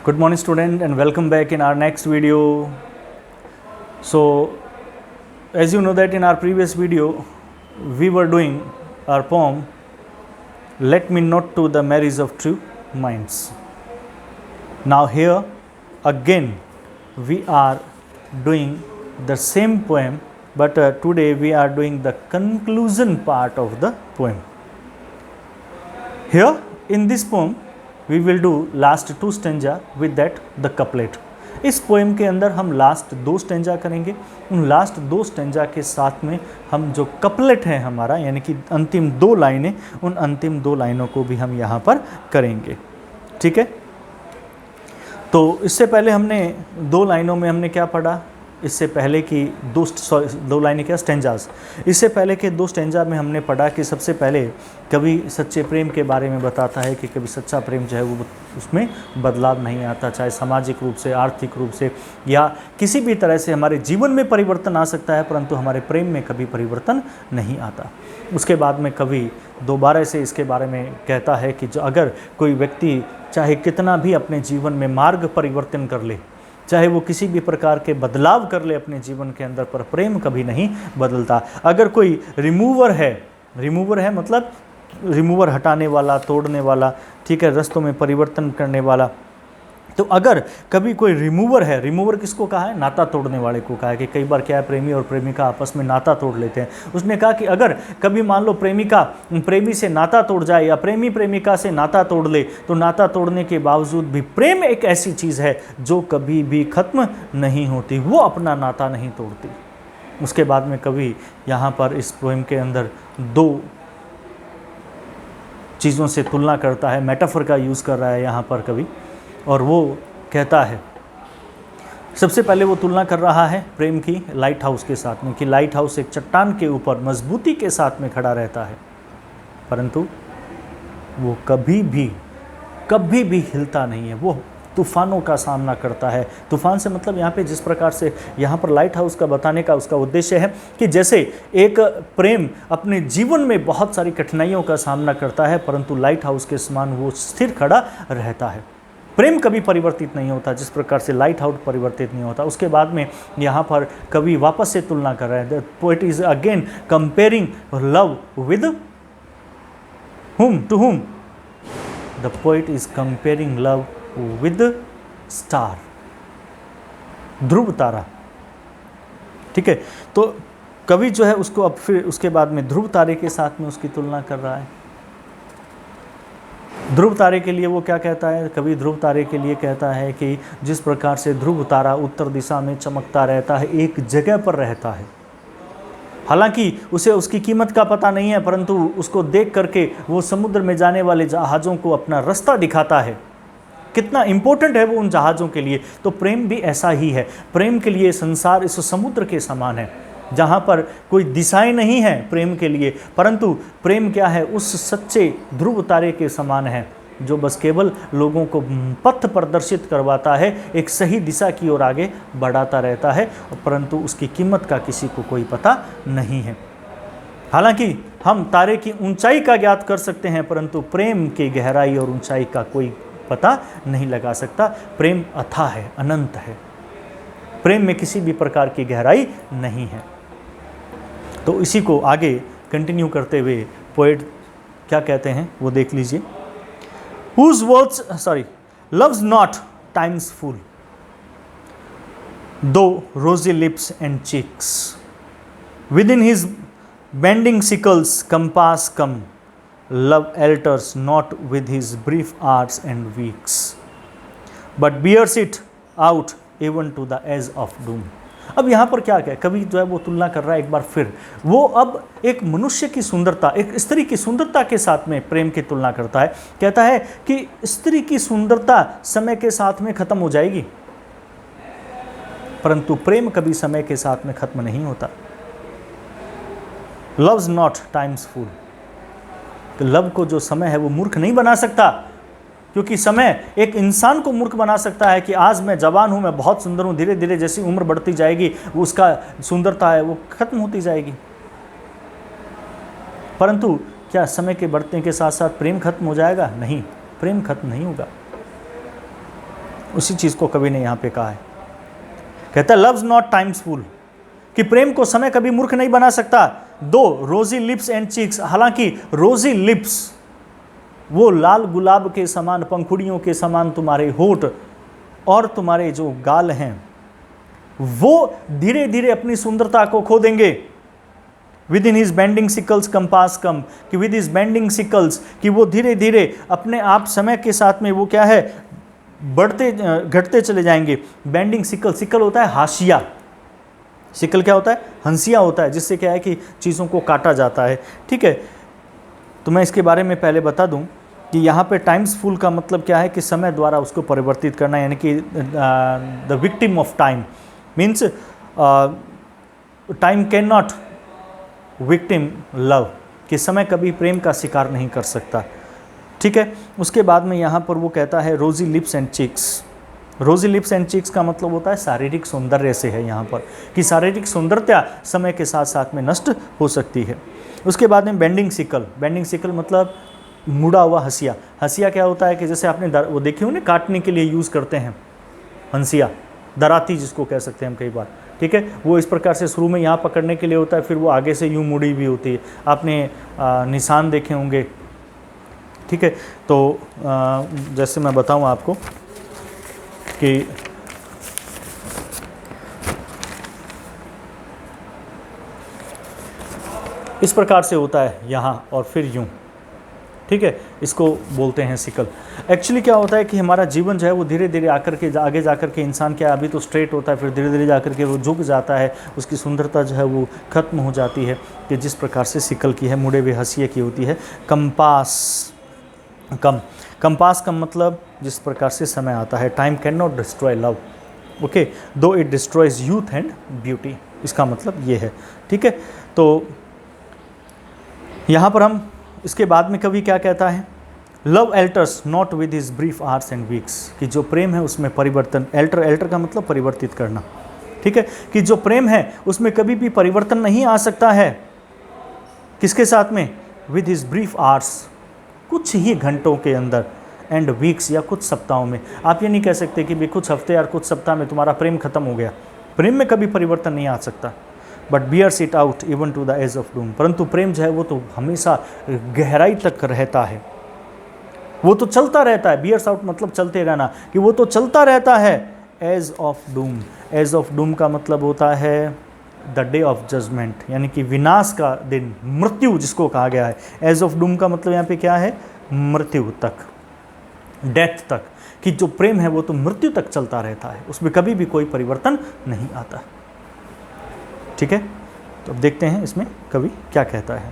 Good morning student and welcome back in our next video. So as you know that in our previous video we were doing our poem Let Me Not to the Marriage of True Minds. Now here again we are doing the same poem, but today we are doing the conclusion part of the poem. Here in this poem we will do last two stanza with that the couplet. इस poem के अंदर हम last दो stanza करेंगे, उन last दो stanza के साथ में हम जो कपलेट है हमारा यानी कि अंतिम दो लाइनें, उन अंतिम दो लाइनों को भी हम यहाँ पर करेंगे। ठीक है, तो इससे पहले हमने दो लाइनों में हमने क्या पढ़ा, इससे पहले की दो लाइनें क्या स्टेंजाज, इससे पहले के दो स्टेंजा में हमने पढ़ा कि सबसे पहले कवि सच्चे प्रेम के बारे में बताता है कि कभी सच्चा प्रेम जो है वो उसमें बदलाव नहीं आता, चाहे सामाजिक रूप से, आर्थिक रूप से या किसी भी तरह से हमारे जीवन में परिवर्तन आ सकता है, परंतु हमारे प्रेम में कभी परिवर्तन नहीं आता। उसके बाद में कवि दोबारा से इसके बारे में कहता है कि जो अगर कोई व्यक्ति चाहे कितना भी अपने जीवन में मार्ग परिवर्तन कर ले, चाहे वो किसी भी प्रकार के बदलाव कर ले अपने जीवन के अंदर, पर प्रेम कभी नहीं बदलता। अगर कोई रिमूवर है मतलब रिमूवर हटाने वाला, तोड़ने वाला, ठीक है, रास्तों में परिवर्तन करने वाला, तो अगर कभी कोई रिमूवर है, रिमूवर किसको कहा है, नाता तोड़ने वाले को कहा है कि कई बार क्या है प्रेमी और प्रेमिका आपस में नाता तोड़ लेते हैं। उसने कहा कि अगर कभी मान लो प्रेमिका प्रेमी से नाता तोड़ जाए या प्रेमी प्रेमिका से नाता तोड़ ले, तो नाता तोड़ने के बावजूद भी प्रेम एक ऐसी चीज़ है जो कभी भी खत्म नहीं होती, वो अपना नाता नहीं तोड़ती। उसके बाद में कवि यहाँ पर इस पोएम के अंदर दो चीज़ों से तुलना करता है, मेटाफर का यूज़ कर रहा है यहाँ पर कवि, और वो कहता है सबसे पहले वो तुलना कर रहा है प्रेम की लाइट हाउस के साथ में कि लाइट हाउस एक चट्टान के ऊपर मजबूती के साथ में खड़ा रहता है, परंतु वो कभी भी हिलता नहीं है, वो तूफ़ानों का सामना करता है। तूफ़ान से मतलब यहाँ पे जिस प्रकार से यहाँ पर लाइट हाउस का बताने का उसका उद्देश्य है कि जैसे एक प्रेम अपने जीवन में बहुत सारी कठिनाइयों का सामना करता है, परंतु लाइट हाउस के समान वो स्थिर खड़ा रहता है। प्रेम कभी परिवर्तित नहीं होता जिस प्रकार से लाइट हाउस परिवर्तित नहीं होता। उसके बाद में यहाँ पर कवि वापस से तुलना कर रहा है, the poet is again comparing love with to whom the poet is comparing love with star, ध्रुव तारा। ठीक है, तो कवि जो है उसको अब फिर उसके बाद में ध्रुव तारे के साथ में उसकी तुलना कर रहा है। ध्रुव तारे के लिए वो क्या कहता है, कवि ध्रुव तारे के लिए कहता है कि जिस प्रकार से ध्रुव तारा उत्तर दिशा में चमकता रहता है, एक जगह पर रहता है, हालांकि उसे उसकी कीमत का पता नहीं है, परंतु उसको देख करके वो समुद्र में जाने वाले जहाज़ों को अपना रास्ता दिखाता है, कितना इंपॉर्टेंट है वो उन जहाज़ों के लिए। तो प्रेम भी ऐसा ही है, प्रेम के लिए संसार इस समुद्र के समान है जहाँ पर कोई दिशाएं नहीं है प्रेम के लिए, परंतु प्रेम क्या है, उस सच्चे ध्रुव तारे के समान है जो बस केवल लोगों को पथ प्रदर्शित करवाता है, एक सही दिशा की ओर आगे बढ़ाता रहता है, परंतु उसकी कीमत का किसी को कोई पता नहीं है। हालांकि हम तारे की ऊंचाई का ज्ञात कर सकते हैं, परंतु प्रेम की गहराई और ऊंचाई का कोई पता नहीं लगा सकता। प्रेम अथाह है, अनंत है, प्रेम में किसी भी प्रकार की गहराई नहीं है। तो इसी को आगे कंटिन्यू करते हुए पोएट क्या कहते हैं वो देख लीजिए। Whose words, loves not time's fool, though rosy lips and cheeks, within his bending sickles compass come, love alters not with his brief hours and weeks, but bears it out even to the edge of doom। अब यहाँ पर क्या कवि जो है वो तुलना कर रहा है एक बार फिर, वो अब एक मनुष्य की सुंदरता, एक स्त्री की सुंदरता के साथ में प्रेम की तुलना करता है। कहता है कि स्त्री की सुंदरता समय के साथ में खत्म हो जाएगी, परंतु प्रेम कभी समय के साथ में खत्म नहीं होता। लव्स नॉट टाइम्स फूल, तो लव को जो समय है वो मूर्ख नहीं बना सकता, क्योंकि समय एक इंसान को मूर्ख बना सकता है कि आज मैं जवान हूँ, मैं बहुत सुंदर हूँ, धीरे धीरे जैसी उम्र बढ़ती जाएगी वो उसका सुंदरता है वो खत्म होती जाएगी। परंतु क्या समय के बढ़ने के साथ साथ प्रेम खत्म हो जाएगा? नहीं, प्रेम खत्म नहीं होगा। उसी चीज़ को कवि ने यहाँ पे कहा है। कहता है लव्स नॉट टाइम्स फूल, कि प्रेम को समय कभी मूर्ख नहीं बना सकता। दो रोजी लिप्स एंड चीक्स, हालांकि रोजी लिप्स वो लाल गुलाब के समान, पंखुड़ियों के समान तुम्हारे होठ और तुम्हारे जो गाल हैं वो धीरे धीरे अपनी सुंदरता को खो देंगे। Within his bending sickle's compass come, कि विद हिज बेंडिंग सिकल्स, कि वो धीरे धीरे अपने आप समय के साथ में वो क्या है, बढ़ते घटते चले जाएंगे। बेंडिंग सिकल, सिकल होता है हाशिया, सिकल क्या होता है, हंसिया होता है, जिससे क्या है कि चीज़ों को काटा जाता है। ठीक है, तो मैं इसके बारे में पहले बता दूं कि यहाँ पे टाइम्स फुल का मतलब क्या है कि समय द्वारा उसको परिवर्तित करना, यानी कि the victim of time means time can not victim love, कि समय कभी प्रेम का शिकार नहीं कर सकता। ठीक है, उसके बाद में यहाँ पर वो कहता है rosy lips and cheeks. Rosy lips and cheeks का मतलब होता है शारीरिक सौंदर्य से है यहाँ पर, कि शारीरिक सौंदर्यता समय के साथ साथ में नष्ट हो सकती है। उसके बाद में बेंडिंग सिकल, बेंडिंग सिकल मतलब मुड़ा हुआ हंसिया। हंसिया क्या होता है कि जैसे आपने वो देखी हो ना, काटने के लिए यूज़ करते हैं हंसिया, दराती जिसको कह सकते हैं हम कई बार। ठीक है, वो इस प्रकार से शुरू में यहाँ पकड़ने के लिए होता है, फिर वो आगे से यूँ मुड़ी भी होती है। आपने निशान देखे होंगे। ठीक है, तो जैसे मैं बताऊँ आपको कि इस प्रकार से होता है यहाँ और फिर यूँ। ठीक है, इसको बोलते हैं सिकल। एक्चुअली क्या होता है कि हमारा जीवन जो है वो धीरे धीरे आकर के आगे जाकर के इंसान क्या अभी तो स्ट्रेट होता है, फिर धीरे धीरे जाकर के वो झुक जाता है, उसकी सुंदरता जो है वो खत्म हो जाती है, कि जिस प्रकार से सिकल की है, मुड़े हुए हंसिए की होती है। कंपास कम, कंपास कम मतलब जिस प्रकार से समय आता है। Time can not destroy love, okay, though it destroys youth and beauty, इसका मतलब ये है। ठीक है, तो यहाँ पर हम इसके बाद में कवि क्या कहता है, love एल्टर्स not with his brief hours and weeks, कि जो प्रेम है उसमें परिवर्तन, एल्टर, एल्टर का मतलब परिवर्तित करना। ठीक है, कि जो प्रेम है उसमें कभी भी परिवर्तन नहीं आ सकता है। किसके साथ में, विद हिज ब्रीफ आवर्स, कुछ ही घंटों के अंदर, एंड वीक्स या कुछ सप्ताहों में। आप ये नहीं कह सकते कि भी कुछ हफ्ते या कुछ सप्ताह में तुम्हारा प्रेम खत्म हो गया। प्रेम में कभी परिवर्तन नहीं आ सकता। But bears it out even to the edge of doom, परंतु प्रेम जो है वो तो हमेशा गहराई तक रहता है, वो तो चलता रहता है। बियर्स आउट मतलब चलते रहना, कि वो तो चलता रहता है। Edge of doom, edge of doom का मतलब होता है द डे ऑफ जजमेंट, यानी कि विनाश का दिन, मृत्यु जिसको कहा गया है। एज ऑफ डूम का मतलब यहाँ पे क्या है, मृत्यु तक, डेथ तक, कि जो प्रेम है वो तो मृत्यु तक चलता रहता है, उसमें कभी भी कोई परिवर्तन नहीं आता। ठीक है, तो अब देखते हैं इसमें कवि क्या कहता है।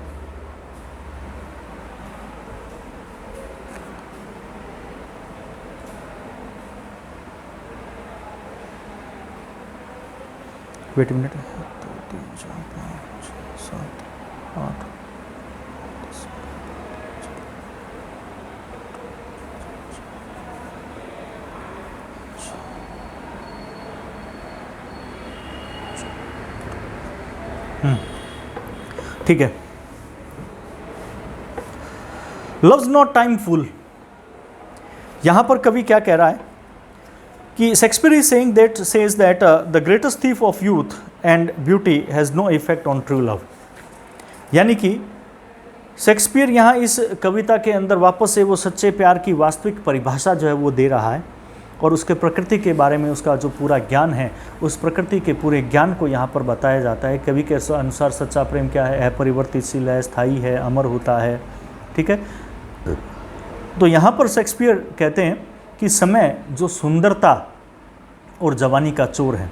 वेट मिनट, 2 3 4 5 6 7 8 ठीक है, लव्स नॉट टाइम फुल। यहां पर कवि क्या कह रहा है कि Shakespeare is saying that says that the greatest thief of youth and beauty has no effect on true love, यानी कि शेक्सपियर यहाँ इस कविता के अंदर वापस से वो सच्चे प्यार की वास्तविक परिभाषा जो है वो दे रहा है, और उसके प्रकृति के बारे में उसका जो पूरा ज्ञान है, उस प्रकृति के पूरे ज्ञान को यहाँ पर बताया जाता है। कवि के अनुसार सच्चा प्रेम क्या है, अपरिवर्तितशील है, स्थायी है, अमर होता है। ठीक है, तो यहाँ पर शेक्सपियर कहते हैं कि समय जो सुंदरता और जवानी का चोर है,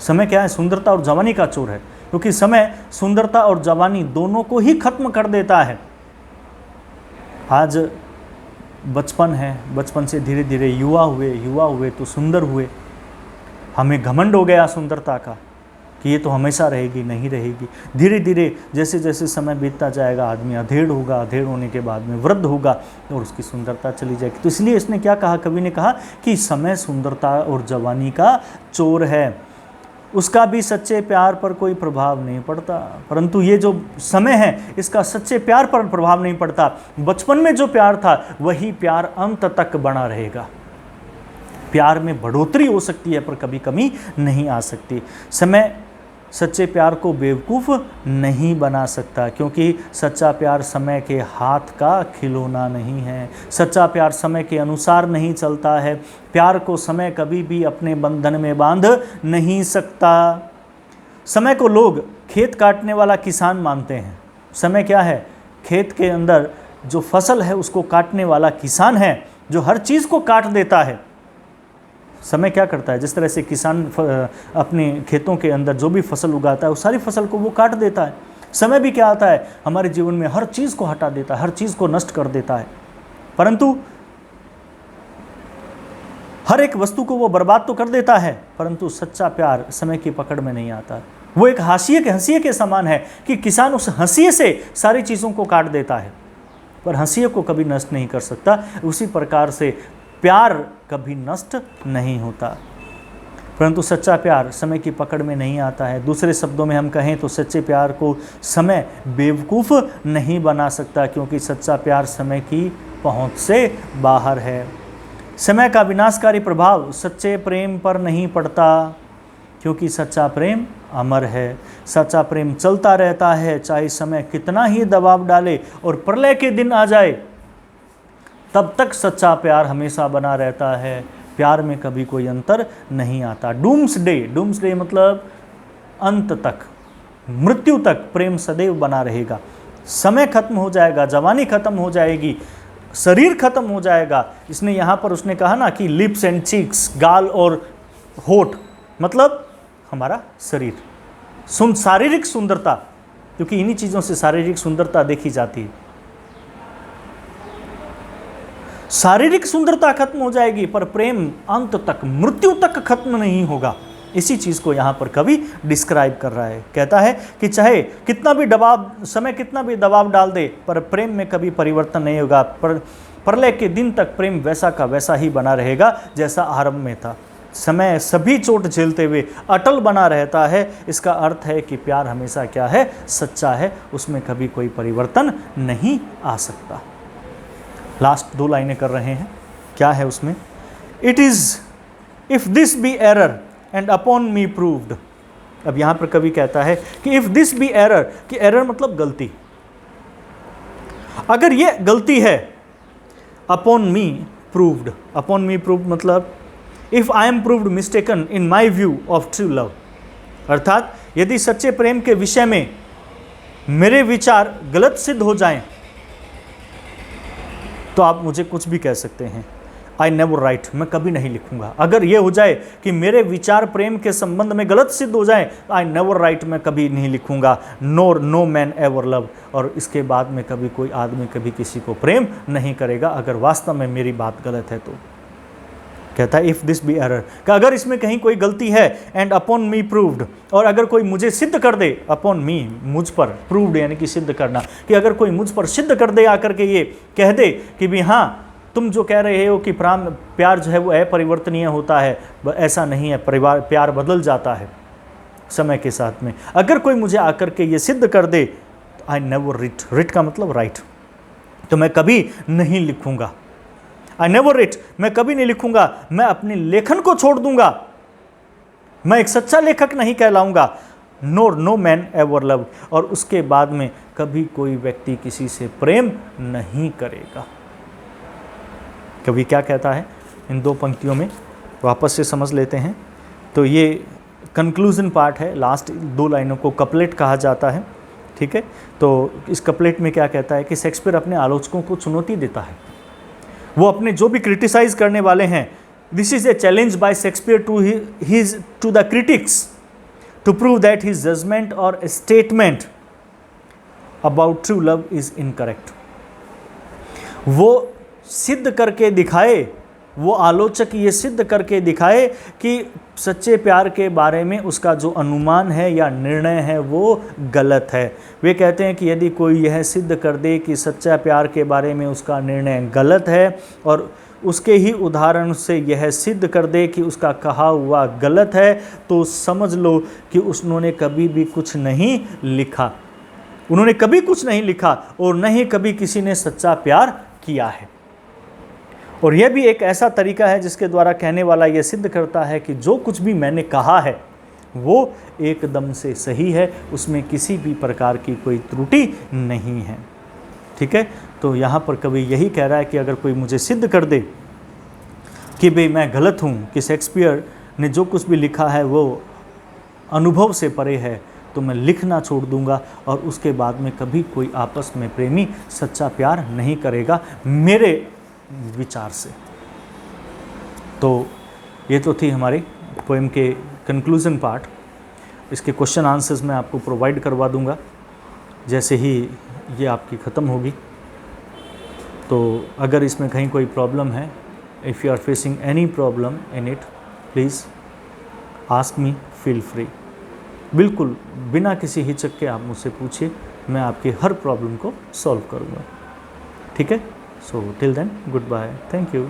समय क्या है, सुंदरता और जवानी का चोर है, क्योंकि समय सुंदरता और जवानी दोनों को ही खत्म कर देता है। आज बचपन है, बचपन से धीरे धीरे युवा हुए तो सुंदर हुए, हमें घमंड हो गया सुंदरता का कि ये तो हमेशा रहेगी, नहीं रहेगी। धीरे धीरे जैसे जैसे समय बीतता जाएगा आदमी अधेड़ होगा, अधेड़ होने के बाद में वृद्ध होगा और उसकी सुंदरता चली जाएगी। तो इसलिए इसने क्या कहा, कवि ने कहा कि समय सुंदरता और जवानी का चोर है, उसका भी सच्चे प्यार पर कोई प्रभाव नहीं पड़ता। परंतु ये जो समय है इसका सच्चे प्यार पर प्रभाव नहीं पड़ता। बचपन में जो प्यार था वही प्यार अंत तक बना रहेगा। प्यार में बढ़ोतरी हो सकती है पर कभी कमी नहीं आ सकती। समय सच्चे प्यार को बेवकूफ़ नहीं बना सकता, क्योंकि सच्चा प्यार समय के हाथ का खिलौना नहीं है। सच्चा प्यार समय के अनुसार नहीं चलता है। प्यार को समय कभी भी अपने बंधन में बांध नहीं सकता। समय को लोग खेत काटने वाला किसान मानते हैं। समय क्या है? खेत के अंदर जो फसल है उसको काटने वाला किसान है, जो हर चीज़ को काट देता है। समय क्या करता है? जिस तरह से किसान अपने खेतों के अंदर जो भी फसल उगाता है उस सारी फसल को वो काट देता है, समय भी क्या आता है? हमारे जीवन में हर चीज़ को हटा देता है, हर चीज़ को नष्ट कर देता है। परंतु हर एक वस्तु को वो बर्बाद तो कर देता है, परंतु सच्चा प्यार समय की पकड़ में नहीं आता। वो एक हंसिए के समान है कि किसान उस हंसिए से सारी चीज़ों को काट देता है, पर हंसिए को कभी नष्ट नहीं कर सकता। उसी प्रकार से प्यार कभी नष्ट नहीं होता, परंतु सच्चा प्यार समय की पकड़ में नहीं आता है। दूसरे शब्दों में हम कहें तो सच्चे प्यार को समय बेवकूफ़ नहीं बना सकता, क्योंकि सच्चा प्यार समय की पहुंच से बाहर है। समय का विनाशकारी प्रभाव सच्चे प्रेम पर नहीं पड़ता, क्योंकि सच्चा प्रेम अमर है। सच्चा प्रेम चलता रहता है, चाहे समय कितना ही दबाव डाले और प्रलय के दिन आ जाए, तब तक सच्चा प्यार हमेशा बना रहता है। प्यार में कभी कोई अंतर नहीं आता। डूम्सडे मतलब अंत तक, मृत्यु तक प्रेम सदैव बना रहेगा। समय खत्म हो जाएगा, जवानी खत्म हो जाएगी, शरीर खत्म हो जाएगा। इसने यहाँ पर उसने कहा ना कि लिप्स एंड चीक्स, गाल और होठ, मतलब हमारा शरीर, शारीरिक सुंदरता, क्योंकि इन्हीं चीज़ों से शारीरिक सुंदरता देखी जाती है। शारीरिक सुंदरता खत्म हो जाएगी, पर प्रेम अंत तक, मृत्यु तक खत्म नहीं होगा। इसी चीज़ को यहाँ पर कवि डिस्क्राइब कर रहा है। कहता है कि चाहे कितना भी दबाव, समय कितना भी दबाव डाल दे, पर प्रेम में कभी परिवर्तन नहीं होगा। पर प्रलय के दिन तक प्रेम वैसा का वैसा ही बना रहेगा जैसा आरंभ में था। समय सभी चोट झेलते हुए अटल बना रहता है। इसका अर्थ है कि प्यार हमेशा क्या है? सच्चा है, उसमें कभी कोई परिवर्तन नहीं आ सकता। लास्ट 2 लाइनें कर रहे हैं, क्या है उसमें? It is if this be error and upon me proved. अब यहाँ पर कवि कहता है कि इफ दिस बी एरर, कि एरर मतलब गलती, अगर ये गलती है, upon me proved, upon me proved मतलब if I am proved mistaken in my view of true love, अर्थात यदि सच्चे प्रेम के विषय में मेरे विचार गलत सिद्ध हो जाएं, तो आप मुझे कुछ भी कह सकते हैं। आई नेवर राइट, मैं कभी नहीं लिखूंगा। अगर ये हो जाए कि मेरे विचार प्रेम के संबंध में गलत सिद्ध हो जाए, आई नेवर राइट, मैं कभी नहीं लिखूंगा। नो मैन एवर लव, और इसके बाद में कभी कोई आदमी कभी किसी को प्रेम नहीं करेगा अगर वास्तव में मेरी बात गलत है तो। कहता है इफ दिस बी एरर, कि अगर इसमें कहीं कोई गलती है, एंड अपॉन मी प्रूव्ड, और अगर कोई मुझे सिद्ध कर दे, अपॉन मी मुझ पर, प्रूव्ड यानी कि सिद्ध करना, कि अगर कोई मुझ पर सिद्ध कर दे आकर के ये कह दे कि भी हाँ तुम जो कह रहे हो कि प्यार जो है वो अपरिवर्तनीय होता है, ऐसा नहीं है, प्यार बदल जाता है समय के साथ में। अगर कोई मुझे आकर के ये सिद्ध कर दे, आई नेवर रिट का मतलब राइट, तो मैं कभी नहीं लिखूंगा। आई नेवर रिट, मैं कभी नहीं लिखूंगा, मैं अपने लेखन को छोड़ दूंगा, मैं एक सच्चा लेखक नहीं कहलाऊंगा। नो मैन एवर लव, और उसके बाद में कभी कोई व्यक्ति किसी से प्रेम नहीं करेगा। कवि क्या कहता है इन 2 पंक्तियों में, वापस से समझ लेते हैं। तो ये कंक्लूजन पार्ट है, लास्ट 2 लाइनों को कपलेट कहा जाता है, ठीक है। तो इस कपलेट में क्या कहता है कि शेक्सपियर अपने आलोचकों को चुनौती देता है। वो अपने जो भी क्रिटिसाइज करने वाले हैं, this is a challenge by Shakespeare to the critics to prove that his judgement और statement about true love is incorrect. वो सिद्ध करके दिखाए, वो आलोचक ये सिद्ध करके दिखाए कि सच्चे प्यार के बारे में उसका जो अनुमान है या निर्णय है वो गलत है। वे कहते हैं कि यदि कोई यह सिद्ध कर दे कि सच्चा प्यार के बारे में उसका निर्णय गलत है, और उसके ही उदाहरण से यह सिद्ध कर दे कि उसका कहा हुआ गलत है, तो समझ लो कि उन्होंने कभी भी कुछ नहीं लिखा। उन्होंने कभी कुछ नहीं लिखा और न ही कभी किसी ने सच्चा प्यार किया है। और यह भी एक ऐसा तरीका है जिसके द्वारा कहने वाला यह सिद्ध करता है कि जो कुछ भी मैंने कहा है वो एकदम से सही है, उसमें किसी भी प्रकार की कोई त्रुटि नहीं है। ठीक है, तो यहाँ पर कवि यही कह रहा है कि अगर कोई मुझे सिद्ध कर दे कि भाई मैं गलत हूँ, कि शेक्सपियर ने जो कुछ भी लिखा है वो अनुभव से परे है, तो मैं लिखना छोड़ दूंगा और उसके बाद में कभी कोई आपस में प्रेमी सच्चा प्यार नहीं करेगा मेरे विचार से। तो ये तो थी हमारी पोएम के कंक्लूजन पार्ट। इसके क्वेश्चन आंसर्स मैं आपको प्रोवाइड करवा दूंगा जैसे ही ये आपकी ख़त्म होगी। तो अगर इसमें कहीं कोई प्रॉब्लम है, if you are facing any problem in it, please ask me, feel free. बिल्कुल बिना किसी हिचक के आप मुझसे पूछिए, मैं आपकी हर प्रॉब्लम को सॉल्व करूँगा। ठीक है, so till then goodbye, thank you.